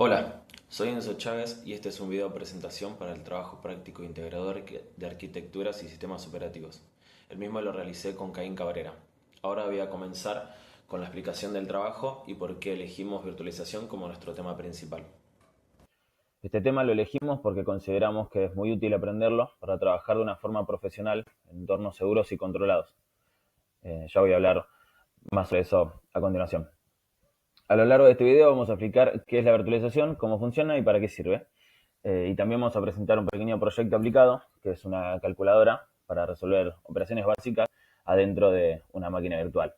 Hola, soy Enzo Chávez y este es un video presentación para el trabajo práctico integrador de arquitecturas y sistemas operativos. El mismo lo realicé con Caín Cabrera. Ahora voy a comenzar con la explicación del trabajo y por qué elegimos virtualización como nuestro tema principal. Este tema lo elegimos porque consideramos que es muy útil aprenderlo para trabajar de una forma profesional en entornos seguros y controlados. Ya voy a hablar más sobre eso a continuación. A lo largo de este video vamos a explicar qué es la virtualización, cómo funciona y para qué sirve. Y también vamos a presentar un pequeño proyecto aplicado, que es una calculadora para resolver operaciones básicas adentro de una máquina virtual.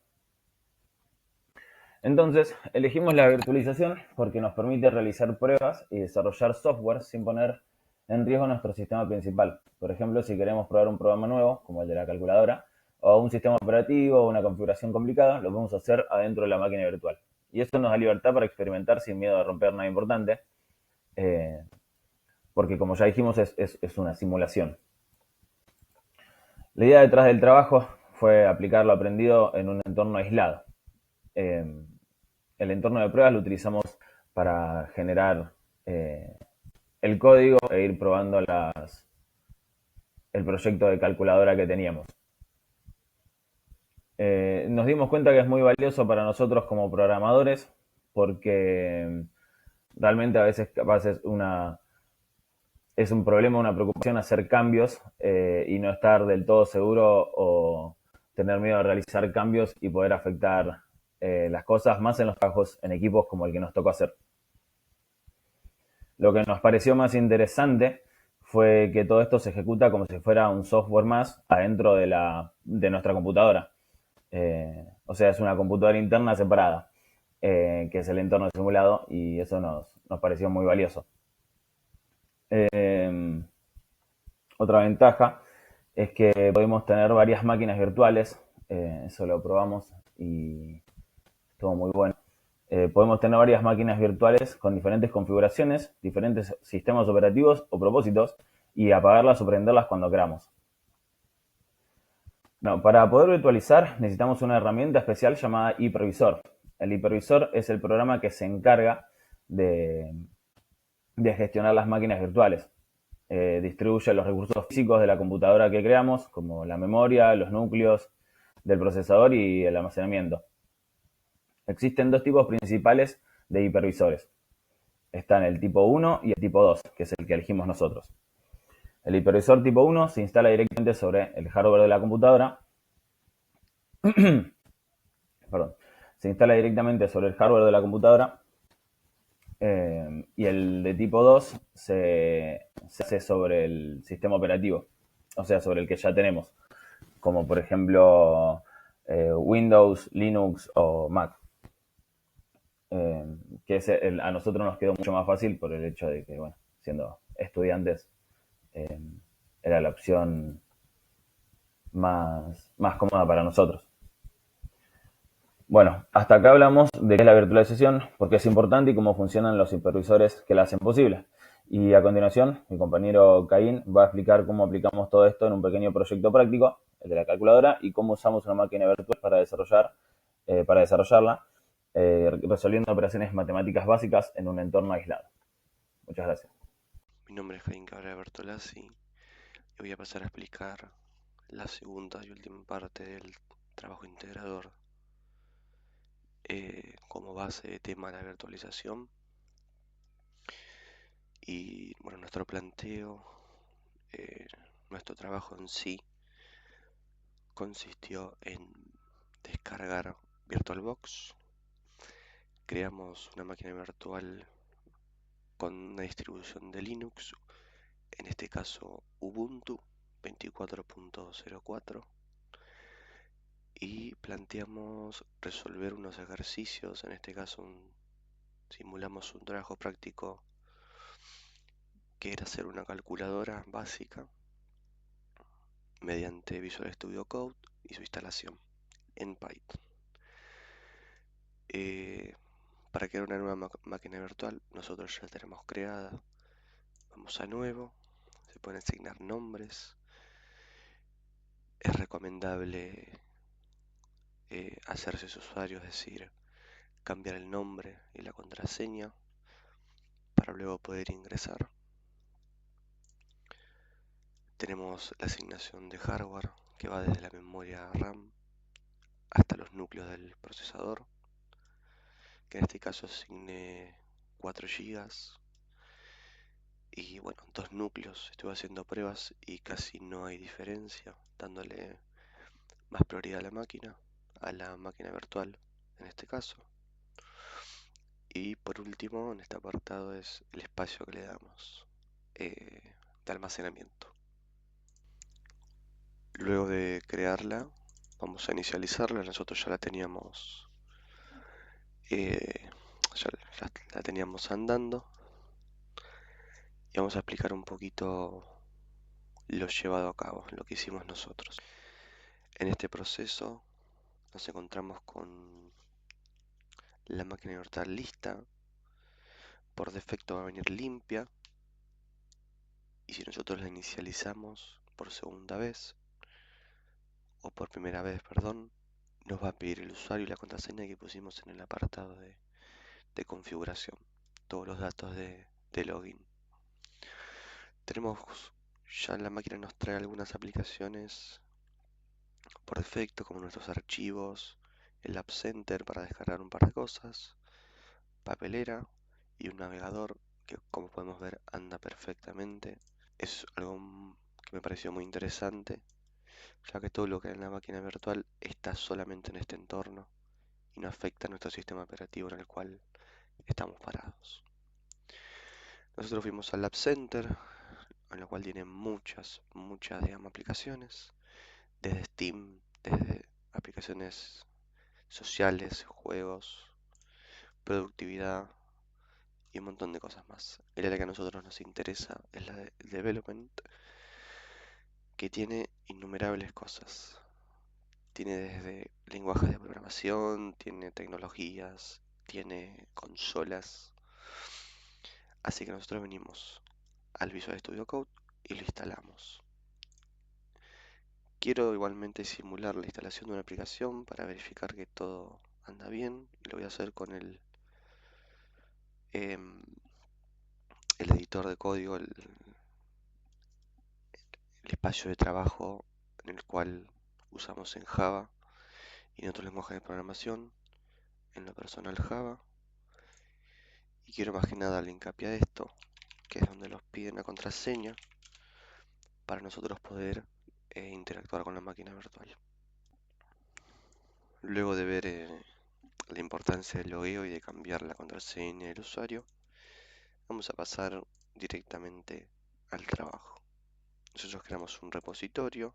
Entonces, elegimos la virtualización porque nos permite realizar pruebas y desarrollar software sin poner en riesgo nuestro sistema principal. Por ejemplo, si queremos probar un programa nuevo, como el de la calculadora, o un sistema operativo o una configuración complicada, lo podemos hacer adentro de la máquina virtual. Y eso nos da libertad para experimentar sin miedo a romper nada importante, eh, porque como ya dijimos, es una simulación. La idea detrás del trabajo fue aplicar lo aprendido en un entorno aislado. Eh, el entorno de pruebas lo utilizamos para generar eh, el código e ir probando el proyecto de calculadora que teníamos. Nos dimos cuenta que es muy valioso para nosotros como programadores porque realmente a veces capaz es un problema, una preocupación hacer cambios y no estar del todo seguro o tener miedo de realizar cambios y poder afectar las cosas más en los trabajos en equipos como el que nos tocó hacer. Lo que nos pareció más interesante fue que todo esto se ejecuta como si fuera un software más adentro de nuestra computadora. O sea, es una computadora interna separada, que es el entorno simulado, y eso nos pareció muy valioso. Eh, Otra ventaja es que podemos tener varias máquinas virtuales, eso lo probamos y estuvo muy bueno. Podemos tener varias máquinas virtuales con diferentes configuraciones, diferentes sistemas operativos o propósitos y apagarlas o prenderlas cuando queramos. No, para poder virtualizar necesitamos una herramienta especial llamada hipervisor. El hipervisor es el programa que se encarga de, de gestionar las máquinas virtuales. Distribuye los recursos físicos de la computadora que creamos, como la memoria, los núcleos del procesador y el almacenamiento. Existen dos tipos principales de hipervisores. Están el tipo 1 y el tipo 2, que es el que elegimos nosotros. El hipervisor tipo 1 se instala directamente sobre el hardware de la computadora. Perdón. Se instala directamente sobre el hardware de la computadora. Y el de tipo 2 se hace sobre el sistema operativo, o sea, sobre el que ya tenemos, como por ejemplo Windows, Linux o Mac. Eh, que a nosotros nos quedó mucho más fácil por el hecho de que, bueno, siendo estudiantes, eh, era la opción más cómoda para nosotros. Bueno, hasta acá hablamos de qué es la virtualización, por qué es importante y cómo funcionan los hipervisores que la hacen posible. Y a continuación, mi compañero Caín va a explicar cómo aplicamos todo esto en un pequeño proyecto práctico, el de la calculadora, y cómo usamos una máquina virtual para desarrollarla, resolviendo operaciones matemáticas básicas en un entorno aislado. Muchas gracias. Mi nombre es Caín Cabrera Bertolazzi y voy a pasar a explicar la segunda y última parte del trabajo integrador como base de tema de la virtualización. Y bueno, nuestro planteo, eh, nuestro trabajo en sí consistió en descargar VirtualBox. Creamos una máquina virtual con una distribución de Linux, en este caso Ubuntu 24.04, y planteamos resolver unos ejercicios. En este caso simulamos un trabajo práctico que era hacer una calculadora básica mediante Visual Studio Code y su instalación en Python. Para crear una nueva máquina virtual, nosotros ya la tenemos creada. Vamos a nuevo, se pueden asignar nombres. Es recomendable hacerse su usuario, es decir, cambiar el nombre y la contraseña. para luego poder ingresar. Tenemos la asignación de hardware que va desde la memoria RAM hasta los núcleos del procesador, que en este caso asigne 4 GB y bueno, 2 núcleos. Estuve haciendo pruebas y casi no hay diferencia, dándole más prioridad a la máquina virtual en este caso. Y por último, en este apartado es el espacio que le damos de almacenamiento. Luego de crearla, vamos a inicializarla. Nosotros ya la teníamos, eh, la teníamos andando. Y vamos a explicar un poquito lo llevado a cabo, lo que hicimos nosotros. En este proceso nos encontramos con la máquina virtual lista. Por defecto va a venir limpia. Y si nosotros la inicializamos por segunda vez, o por primera vez, perdón, nos va a pedir el usuario y la contraseña que pusimos en el apartado de configuración, todos los datos de login. Tenemos, ya la máquina nos trae algunas aplicaciones por defecto, como nuestros archivos, el App Center para descargar un par de cosas, papelera y un navegador que, como podemos ver, anda perfectamente. Es algo que me pareció muy interesante, ya que todo lo que hay en la máquina virtual está solamente en este entorno y no afecta a nuestro sistema operativo en el cual estamos parados. Nosotros fuimos al App Center, en lo cual tiene muchas, digamos, aplicaciones, desde Steam, desde aplicaciones sociales, juegos, productividad y un montón de cosas más. El área que a nosotros nos interesa es la de development, que tiene innumerables cosas. Tiene desde lenguajes de programación, tiene tecnologías, tiene consolas. Así que nosotros venimos al Visual Studio Code y lo instalamos. Quiero igualmente simular la instalación de una aplicación para verificar que todo anda bien. Lo voy a hacer con em, el editor de código, el espacio de trabajo en el cual usamos en Java y en otros lenguajes de programación, en lo personal Java. Y quiero más que nada darle hincapié a esto, que es donde nos piden la contraseña para nosotros poder interactuar con la máquina virtual. Luego de ver la importancia del logueo y de cambiar la contraseña del usuario, vamos a pasar directamente al trabajo. Nosotros creamos un repositorio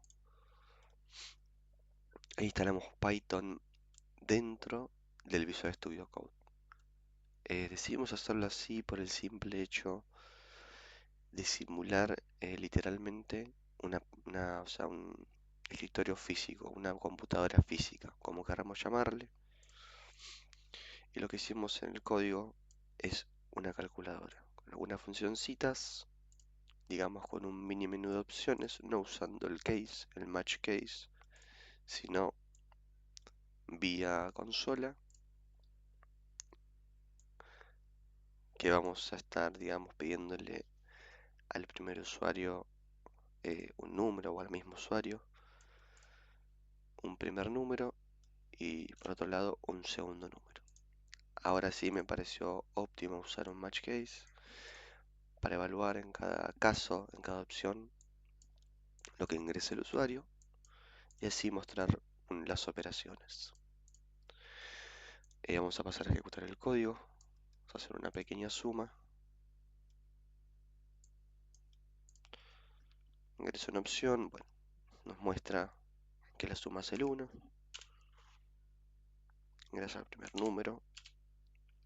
e instalamos Python dentro del Visual Studio Code. Decidimos hacerlo así por el simple hecho de simular literalmente o sea, un escritorio físico, una computadora física, como queramos llamarle. Y lo que hicimos en el código es una calculadora, con algunas funcioncitas, digamos con un mini menú de opciones, no usando el case, el match case, sino vía consola, que vamos a estar, digamos, pidiéndole al primer usuario un número o al mismo usuario un primer número y por otro lado un segundo número. Ahora sí me pareció óptimo usar un match case para evaluar en cada caso, en cada opción, lo que ingrese el usuario y así mostrar las operaciones. Vamos a pasar a ejecutar el código, vamos a hacer una pequeña suma. Ingreso una opción, bueno, nos muestra que la suma es el 1. Ingresa el primer número,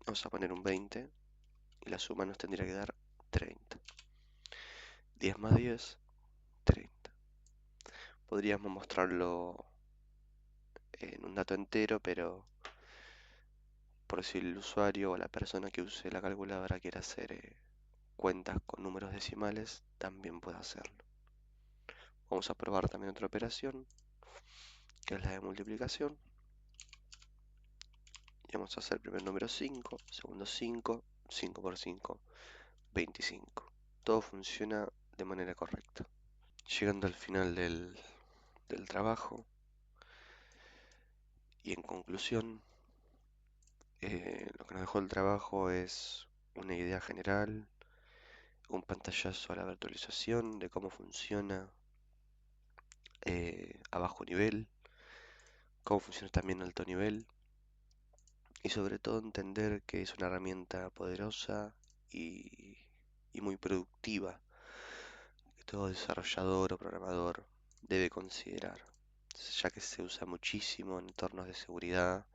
vamos a poner un 20 y la suma nos tendría que dar 30. 10 más 10, 30. Podríamos mostrarlo en un dato entero, pero por si el usuario o la persona que use la calculadora quiere hacer cuentas con números decimales, también puede hacerlo. Vamos a probar también otra operación, que es la de multiplicación. Y vamos a hacer primer número 5, segundo 5, 5 por 5, 25. Todo funciona de manera correcta. Llegando al final del trabajo y en conclusión, lo que nos dejó el trabajo es una idea general, un pantallazo a la virtualización de cómo funciona a bajo nivel, cómo funciona también a alto nivel y sobre todo entender que es una herramienta poderosa y, y muy productiva que todo desarrollador o programador debe considerar, ya que se usa muchísimo en entornos de seguridad,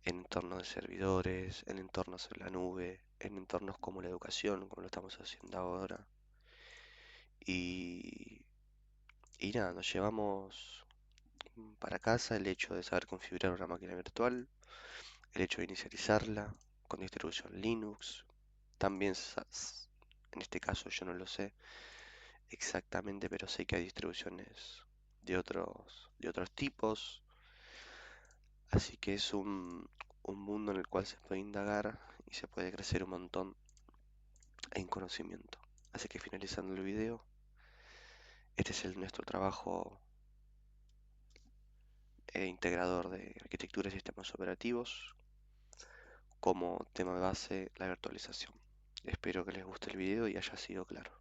en entornos de servidores, en entornos en la nube, en entornos como la educación, como lo estamos haciendo ahora. Y, y nada, nos llevamos para casa el hecho de saber configurar una máquina virtual, el hecho de inicializarla con distribución Linux. También, en este caso yo no lo sé exactamente, pero sé que hay distribuciones de otros tipos. Así que es un mundo en el cual se puede indagar y se puede crecer un montón en conocimiento. Así que finalizando el video, este es nuestro trabajo integrador de arquitectura y sistemas operativos como tema base la virtualización. Espero que les guste el video y haya sido claro.